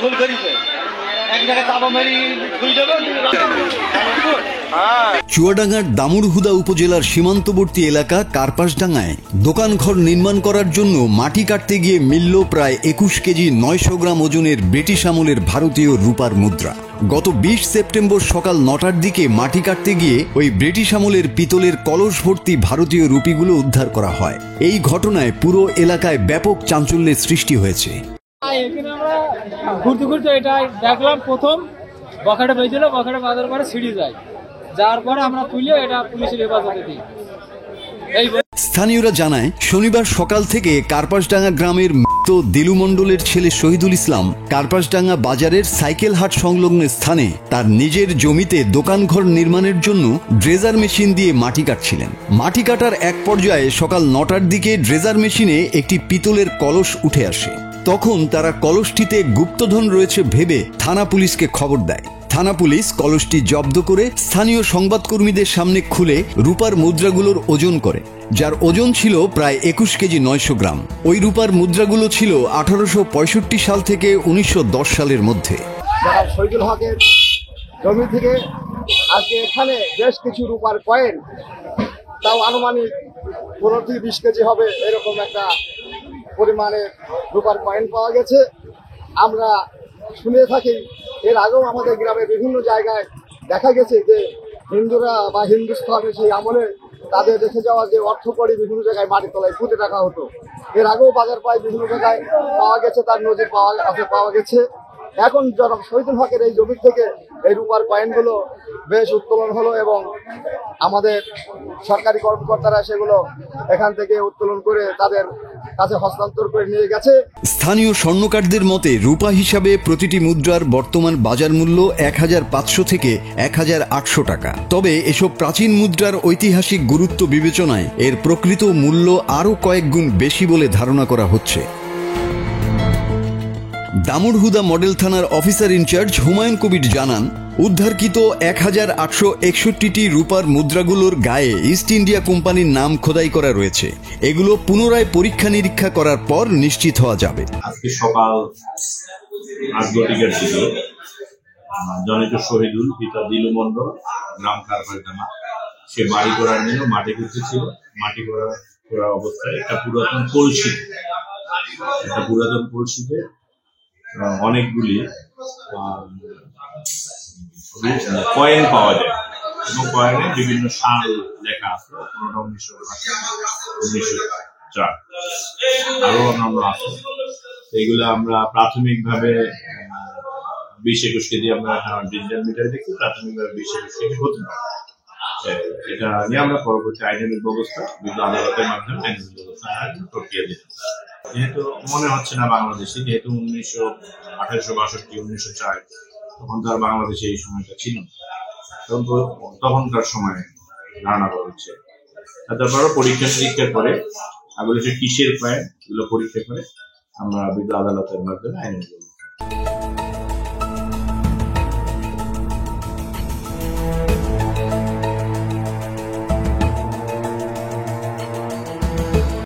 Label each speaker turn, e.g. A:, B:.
A: ভুল করেছে, এক জায়গায় চাপা মারি ধুই দেবে।
B: চুয়াডাঙ্গার দামুড়হুদা উপজেলার সীমান্তবর্তী এলাকা কার্পাসডাঙ্গায় দোকানঘর নির্মাণ করার জন্য মাটি কাটতে গিয়ে মিলল প্রায় 21 কেজি 900 গ্রাম ওজনের ব্রিটিশ আমলের ভারতীয় রূপার মুদ্রা। গত 20 সেপ্টেম্বর সকাল 9টার দিকে মাটি কাটতে গিয়ে ওই ব্রিটিশ আমলের পিতলের কলস ভর্তি ভারতীয় রুপিগুলো উদ্ধার করা হয়। এই ঘটনায় পুরো এলাকায় ব্যাপক চাঞ্চল্যের সৃষ্টি হয়েছে।
C: এখানে আমরা ঘুরতে ঘুরতে এটা দেখলাম, প্রথম বখাটে পেয়েছিল, বখাটে বাজার পরে সিঁড়ি যায়, যাওয়ার পরে আমরা তুলে এটা পুলিশের হেফাজতে দিই।
B: স্থানীয়রা জানায়, শনিবার সকাল থেকে কার্পাসডাঙ্গা গ্রামের মৃত দিলু মণ্ডলের ছেলে শহীদুল ইসলাম কার্পাসডাঙ্গা বাজারের সাইকেল হাট সংলগ্ন স্থানে তার নিজের জমিতে দোকানঘর নির্মাণের জন্য ড্রেজার মেশিন দিয়ে মাটি কাটছিলেন। মাটি কাটার এক পর্যায়ে সকাল 9টার দিকে ড্রেজার মেশিনে একটি পিতলের কলস উঠে আসে। তখন তারা কলসটিতে গুপ্তধন রয়েছে ভেবে থানা পুলিশকে খবর দেয়। থানা পুলিশ কলসটি জব্দ করে স্থানীয় সংবাদকর্মীদের সামনে খুলে রূপার মুদ্রাগুলোর ওজন করে, যার ওজন ছিল প্রায় 21 কেজি 900 গ্রাম। ওই রূপার মুদ্রাগুলো ছিল 1865 সাল থেকে 1910 সালের মধ্যে।
D: শহীদুল হকের জমি থেকে আজকে এখানে বেশ কিছু রূপার কয়েন, তাও আনুমানিক 15 থেকে 20 কেজি হবে এরকম একটা পরিমাণে রূপার কয়েন পাওয়া গেছে। আমরা শুনে থাকি, এর আগেও আমাদের গ্রামে বিভিন্ন জায়গায় দেখা গেছে যে হিন্দুরা বা হিন্দুস্থানের সেই আমলে তাদের রেখে যাওয়া যে অর্থ করি বিভিন্ন জায়গায় মাটির তলায় পুঁতে রাখা হতো। এর আগেও বাজার পায় বিভিন্ন জায়গায় পাওয়া গেছে, তার নজির পাওয়া গেছে। এখন জনাব শহীদুল হকের এই জমি থেকে এই রূপার কয়েনগুলো বেশ উত্তোলন হলো এবং আমাদের সরকারি কর্মকর্তারা সেগুলো এখান থেকে উত্তোলন করে তাদের কাছে হস্তান্তর করে নিয়ে গেছে।
B: স্থানীয় স্বর্ণকারদের মতে রূপা হিসাবে প্রতিটি মুদ্রার বর্তমান বাজার মূল্য 1500 থেকে 1800 টাকা। তবে এসব প্রাচীন মুদ্রার ঐতিহাসিক গুরুত্ব বিবেচনায় এর প্রকৃত মূল্য আরও কয়েক গুণ বেশি বলে ধারণা করা হচ্ছে। দামুড়হুদা মডেল থানার অফিসার ইনচার্জ হুমায়ুন কবির জানান, উদ্ধারকৃত 1861টি রূপার মুদ্রাগুলোর গায়ে ইস্ট ইন্ডিয়া কোম্পানির নাম খোদাই করা রয়েছে। এগুলো পুনরায় পরীক্ষা নিরীক্ষা করার পর নিশ্চিত হওয়া যাবে।
E: আজকে সকাল 8:00 ছিল জনিত শহীদুল পিতা দিলু মণ্ডল, গ্রাম কার্পাসডাঙ্গা। সে বাড়ি করার জন্য মাটি করতেছিল। মাটি করার অবস্থায় একটা পুরাতন কলসিতে অনেকগুলি কয়েন পাওয়া যায় এবং কয়েনে বিভিন্ন সাল লেখা আছে, 1904 আরো অন্যান্য আছে। এইগুলো আমরা প্রাথমিকভাবে 20-21 কেজি আমরা ডিজিটাল মিটার দেখি, প্রাথমিকভাবে 20-21 কেজি হতে পারে। এটা নিয়ে আমরা পরবর্তী আইনানুগ ব্যবস্থা বিভিন্ন আদালতের মাধ্যমে আইনানুগ ব্যবস্থা প্রক্রিয়া দিতে। যেহেতু মনে হচ্ছে না বাংলাদেশে, যেহেতু 1862, 1904 তখন তো আর বাংলাদেশে এই সময়টা ছিল না, তখনকার সময় ধারণা করা হচ্ছে। তারপরে পরীক্ষা নিরীক্ষা করে এগুলো যে কিসের কয়েন, এগুলো পরীক্ষা করে আমরা বিভিন্ন আদালতের মাধ্যমে আইনানুগ ব্যবস্থা।